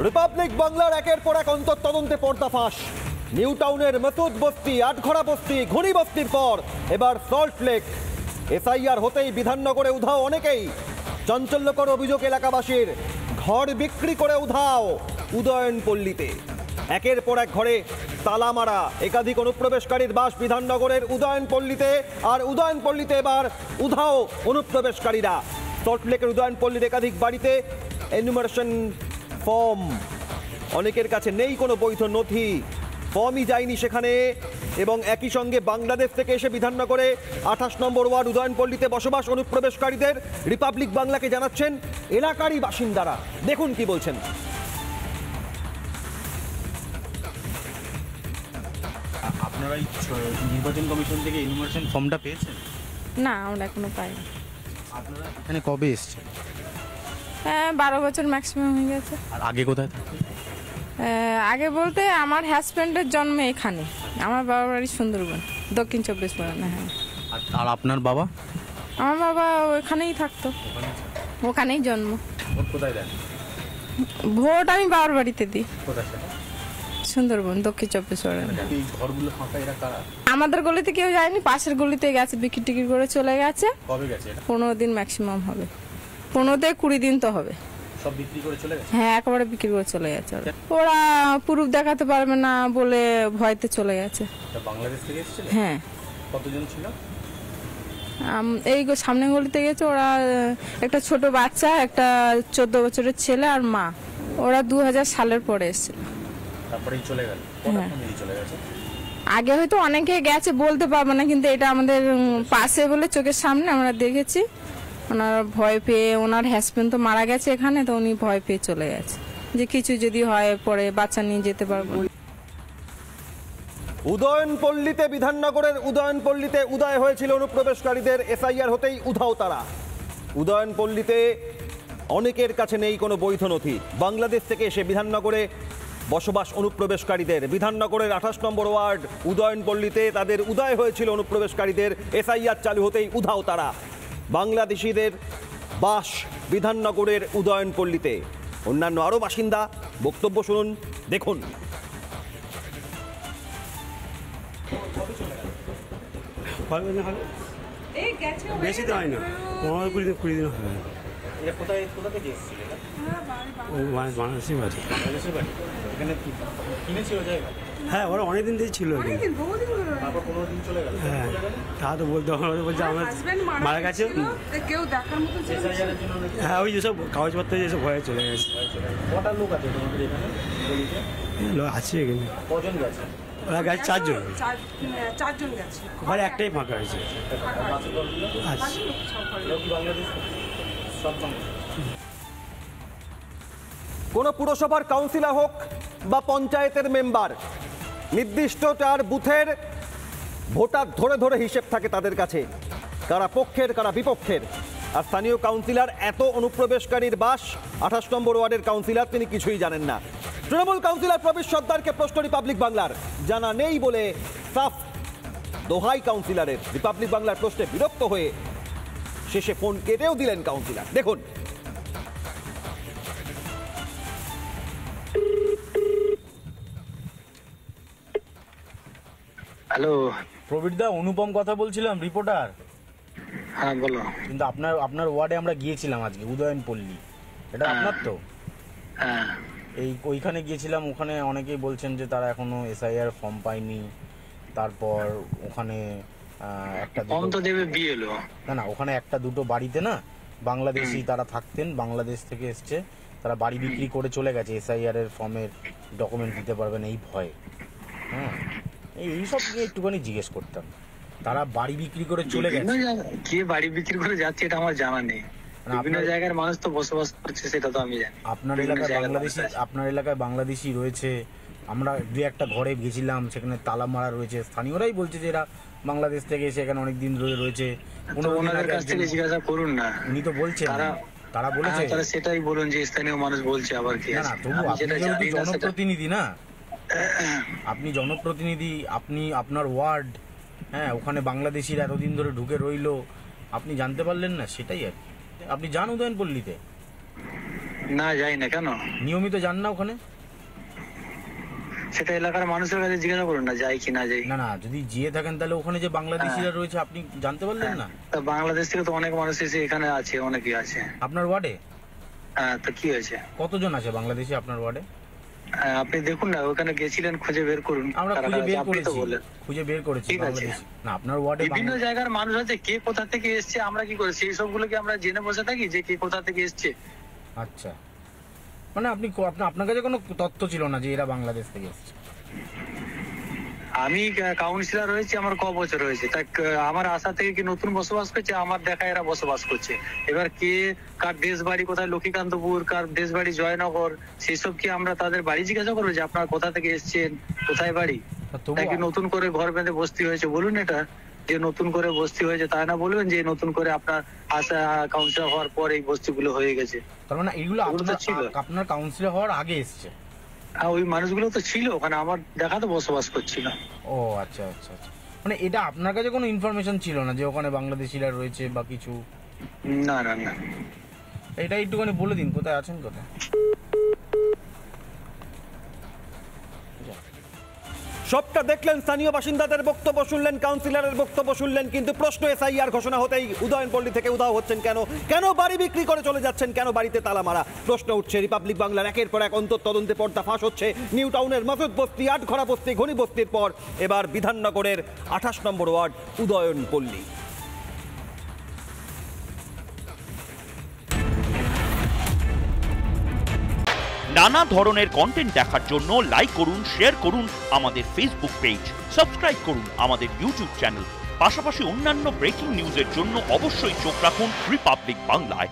Republic বাংলার একের পর এক অন্তর্তদন্তে পর্দাফাঁস। নিউ টাউনের মসুদ বস্তি, আটঘরা বস্তি, ঘুনি বস্তির পর এবার সল্ট লেক। এসআইআর হতেই বিধাননগরে উধাও অনেকেই। চাঞ্চল্যকর অভিযোগ এলাকাবাসীর, ঘর বিক্রি করে উধাও উদয়নপল্লীতে। একের পর এক ঘরে তালা মারা, একাধিক অনুপ্রবেশকারীর বাস বিধাননগরের উদয়নপল্লীতে। আর উদয়নপল্লীতে এবার উধাও অনুপ্রবেশকারীরা। সল্টলেকের উদয়নপল্লীর একাধিক বাড়িতে এনুমারেশন ফর্ম, অনেকের কাছে নেই কোনো বৈধ নথি, ফর্মই যায়নি সেখানে। এবং একই সঙ্গে বাংলাদেশ থেকে এসে বিধাননগরে 28 নম্বর ওয়ার্ড উদয়নপল্লীতে বসবাস অনুপ্রবেশকারীদের রিপাবলিক বাংলাকে জানাচ্ছেন এলাকারই বাসিন্দারা। দেখুন কি বলছেন। আপনারা নির্বাচন কমিশন থেকে এনুমারেশন ফর্মটা পেয়েছেন? না, আমরা এখনো পাইনি। আপনারা এখানে কবে এসেছেন? হ্যাঁ, 12 বছর ম্যাক্সিমাম হয়ে গেছে। আর আগে কোথায় থাকতেন? আগে বলতে আমার হাজব্যান্ডের জন্ম এখানে, আমার বাবার বাড়ি সুন্দরবন, দক্ষিণ 24 পরগনা। হ্যাঁ। আর আপনার বাবা? আমার বাবা ওখানেই থাকতো, ওখানেই জন্ম। ভোট কোথায় দেন? ভোট আমি বাবার বাড়িতে দিই। কোথায় সেটা? সুন্দরবন, দক্ষিণ 24 পরগনা। এই ঘরগুলো ফাঁকা, এরা কারা? আমাদের গলিতে কেউ যায়নি, পাশের গলিতে গেছে, বিক্রি টিকিট করে চলে গেছে। কবে গেছে এটা? 15 দিন ম্যাক্সিমাম হবে, 15 থেকে 20 দিন তো হবে। সব বিক্রি করে চলে গেছে? হ্যাঁ, একেবারে বিক্রি করে চলে গেছে। ওরা প্রুফ দেখাতে পারবে না বলে ভয়তে চলে গেছে। বাংলাদেশ থেকে এসেছিল? হ্যাঁ। কতজন ছিল? এই সামনে গলিতে গেছে ওরা, একটা ছোট বাচ্চা, একটা 14 বছরের ছেলে আর মা। ওরা 2000 সালের পরে এসেছিল। তারপরেই চলে গেল? হ্যাঁ। চলে গেছে। আগে হয়তো অনেকে গেছে, বলতে পারবো না, কিন্তু এটা আমাদের পাশে বলে চোখের সামনে আমরা দেখেছি। ওনার ভয় পেয়ে, ওনার হাজবেন্ড তো মারা গেছে এখানে, তো উনি ভয় পেয়ে চলে গেছে যে কিছু যদি হয় পরে বাচ্চা নিয়ে যেতে পারবো। উদয়নপল্লীতে, বিধাননগরের উদয়নপল্লীতে উদয় হয়েছিল অনুপ্রবেশকারীদের। এসআইআর হতেই উধাও তারা। উদয়নপল্লীতে অনেকের কাছে নেই কোনো বৈধ নথি। বাংলাদেশ থেকে এসে বিধাননগরে বসবাস অনুপ্রবেশকারীদের, বিধাননগরের 28 নম্বর ওয়ার্ড উদয়নপল্লীতে তাদের উদয় হয়েছিল অনুপ্রবেশকারীদের। এসআইআর চালু হতেই উধাও তারা। বাংলাদেশিদের বাস বিধাননগরের উদয়নপল্লীতে। অন্যান্য আরও বাসিন্দা বক্তব্য শুনুন, দেখুন। বেশি তো হয় না, 15-20 দিন হবে। কোথা থেকে এসেছিল? বাংলাদেশি বাড়ি। এখানে কিনেছিল জায়গা? হ্যাঁ, ওরা অনেকদিন দিয়ে ছিল এখানে। তারপর 15 দিন চলে গেল? হ্যাঁ, তা তো বলতে হবে, বলছে আমার মারা গেছে। কেউ দেখার মতো। হ্যাঁ, ওই যেসব কাগজপত্র যেসব ভয়ে চলে গেছে। কটা লোক আছে তোমাদের এখানে? লোক আছে এখানে। কজন গেছে? ওরা গেছে 4 জন। 4 জন গেছে। ঘরে একটাই ফাঁকা হয়েছে। আচ্ছা, কোনো পুরসভার কাউন্সিলর হোক বা পঞ্চায়েতের মেম্বার, নির্দিষ্ট তার বুথের ভোটার ধরে ধরে হিসেব থাকে তাদের কাছে, কারা পক্ষের কারা বিপক্ষের। আর স্থানীয় কাউন্সিলর, এত অনুপ্রবেশকারীর বাস 28 নম্বর ওয়ার্ডের কাউন্সিলর, তিনি কিছুই জানেন না। তৃণমূল কাউন্সিলর প্রবীর সর্দারকে প্রশ্ন রিপাবলিক বাংলার, জানা নেই বলে সাফ দোহাই কাউন্সিলরের। রিপাবলিক বাংলার প্রশ্নে বিরক্ত হয়ে শেষে ফোন কেটেও দিলেন কাউন্সিলর। দেখুন। হ্যালো, প্রবীর দা, অনুপম কথা বলছিলাম, রিপোর্টার। হ্যাঁ বলো। কিন্তু আপনার ওয়ার্ডে আমরা গিয়েছিলাম আজকে, উদয়নপল্লী। এটা আপনার তো? হ্যাঁ। ওইখানে গিয়েছিলাম, ওখানে অনেকেই বলছেন যে তারা এখনো এসআইআর ফর্ম পায়নি। তারপর ওখানে একটা ফর্ম তো দেবে বিএলও। না, ওখানে একটা দুটো বাড়িতে না বাংলাদেশি তারা থাকতেন, বাংলাদেশ থেকে এসছে, তারা বাড়ি বিক্রি করে চলে গেছে। এসআইআর এর ফর্মের ডকুমেন্ট দিতে পারবেন এই ভয়ে। হ্যাঁ, এইসব নিয়ে একটুখানি জিজ্ঞেস করতাম। তারা বাড়ি বিক্রি করে চলে গেছে। কে বাড়ি বিক্রি করে যাচ্ছে এটা আমার জানা নেই। বিভিন্ন জায়গার মানুষ তো বসবাস করছে, সেটা তো আমি জানি। আপনার এলাকায় বাংলাদেশি রয়েছে। আমরা 2-1টা ঘরে গেছিলাম, সেখানে তালা মারা রয়েছে। স্থানীয়রাই বলছে যে এরা বাংলাদেশ থেকে এসে এখানে অনেকদিন ধরে রয়েছে। ওনাদের কাছ থেকে জিজ্ঞাসা করুন না। উনি তো বলছেন, তারা বলেছে। তারা সেটাই বলুন যে স্থানীয় মানুষ বলছে। আবার কি? না, তবু আপনি যেহেতু জনপ্রতিনিধি না, আপনি জনপ্রতিনিধি, আপনি আপনার ওয়ার্ড, হ্যাঁ, ওখানে বাংলাদেশিরা এতদিন ধরে ঢুকে রইলো, আপনি জানতে পারলেন না? সেটাই আর কি। আপনি যান উদয়নপল্লীতে। না যাই না। কেন? নিয়মিত যান না ওখানে? সেটা এলাকার মানুষের কাছে জিজ্ঞাসা করুন না যাই কি না যাই। না না, যদি যেয়ে থাকেন তাহলে ওখানে যে বাংলাদেশিরা রয়েছে আপনি জানতে পারলেন না? তা বাংলাদেশ থেকে তো অনেক মানুষ এসে এখানে আছে, অনেকেই আছে। আপনার ওয়ার্ডে হ্যাঁ, তো কি হয়েছে? কতজন আছে বাংলাদেশি আপনার ওয়ার্ডে? আপনি দেখুন না, ওখানে গেছিলেন, খুঁজে বের করুন। আমরা কারা খুঁজে কারা বের আছে, আপনি তো করেছি, বললেন। খুঁজে বের করেছি ঠিক আছে। বাংলাদেশি। না আপনার ওয়ার্ডে বিভিন্ন জায়গার মানুষ আছে, কে কোথা থেকে এসছে আমরা কি করে সেই সবগুলোকে আমরা জেনে বসে থাকি যে কে কোথা থেকে এসছে? আচ্ছা, মানে আপনার কাছে কোনো তথ্য ছিল না যে এরা বাংলাদেশ থেকে এসেছে? আমি কাউন্সিলর হয়েছি, আমার ক বছর হয়েছে, তা আমার আশা থেকে কি নতুন বসবাস করছে? আমার দেখা এরা বসবাস করছে। এবার কে কার দেশ বাড়ি কোথায়, লক্ষ্মীকান্তপুর, কার দেশ বাড়ি জয়নগর, সেসব কি আমরা তাদের বাড়ি জিজ্ঞাসা করবো যে আপনারা কোথা থেকে এসছেন, কোথায় বাড়ি? নাকি নতুন করে ঘর বেঁধে বস্তি হয়েছে? বলুন এটা, যে নতুন করে বস্তি হয়েছে, তাই না বলবেন যে নতুন করে আপনার আশা কাউন্সিলর হওয়ার পর এই বস্তিগুলো হয়ে গেছে? তার মানে এগুলো ওগুলো তো ছিল। আপনার কাউন্সিলর হওয়ার আগে এসেছে? ওই মানুষগুলো তো ছিল ওখানে, আমার দেখা তো বসবাস করছিল। ও আচ্ছা আচ্ছা আচ্ছা, মানে এটা আপনার কাছে কোনো ইনফরমেশন ছিল না যে ওখানে বাংলাদেশিরা রয়েছে বা কিছু? না না না। এটা একটুখানি বলে দিন কোথায় আছেন, কোথায়? সবটা দেখলেন, স্থানীয় বাসিন্দাদের বক্তব্য শুনলেন, কাউন্সিলরের বক্তব্য শুনলেন, কিন্তু প্রশ্ন এসআইআর ঘোষণা হতেই উদয়নপল্লী থেকে উধাও হচ্ছেন কেন? কেন বাড়ি বিক্রি করে চলে যাচ্ছেন? কেন বাড়িতে তালা মারা? প্রশ্ন উঠছে। রিপাবলিক বাংলার একের পর এক অন্তর্তদন্তে পর্দা ফাঁস হচ্ছে। নিউ টাউনের মাসুদ বস্তি, আটঘরা বস্তি, ঘনি বস্তির পর এবার বিধাননগরের 28 নম্বর ওয়ার্ড উদয়নপল্লী। নানা ধরনের কন্টেন্ট দেখার জন্য লাইক করুন, শেয়ার করুন আমাদের ফেসবুক পেজ, সাবস্ক্রাইব করুন আমাদের ইউটিউব চ্যানেল। পাশাপাশি অন্যান্য ব্রেকিং নিউজের জন্য অবশ্যই চোখ রাখুন রিপাবলিক বাংলায়।